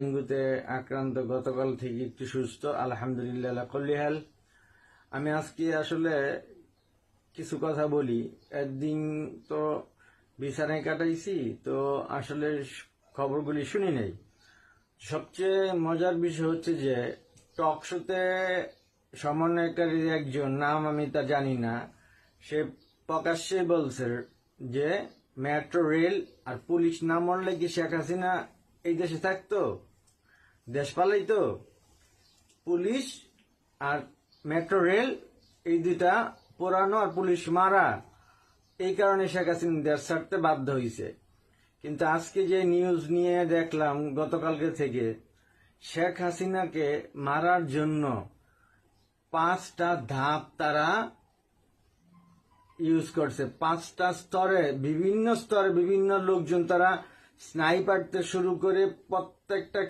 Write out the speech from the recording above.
ডেঙ্গুতে আক্রান্ত, গতকাল থেকে একটু সুস্থ, আলহামদুলিল্লাহ আলা কুল্লি হাল। আমি আজকে আসলে কিছু কথা বলি। একদিন তো বিছানায় কাটাইছি, তো আসলে খবরগুলি শুনি নাই। সবচেয়ে মজার বিষয় হচ্ছে যে টক শোতে সমন্বয়কারীর একজন, নাম আমি তা জানি না, সে প্রকাশ্যে বলছে যে মেট্রো রেল আর পুলিশ না মরলে কি শেখ হাসিনা এই দেশে থাকতো, দেশ পালাইতো? পুলিশ আর মেট্রো রেল এই দুইটা পোড়ানো আর পুলিশ মারা, এই কারণে শেখ হাসিনা দেশ ছাড়তে বাধ্য হয়েছে। কিন্তু আজকে যে নিউজ নিয়ে দেখলাম গতকালকে থেকে, শেখ হাসিনাকে মারার জন্য 5টা ধাপ তারা ইউজ করছে। 5টা স্তরে, বিভিন্ন স্তরে বিভিন্ন লোকজন, তারা স্নাইপার থেকে শুরু করে প্রত্যেকটা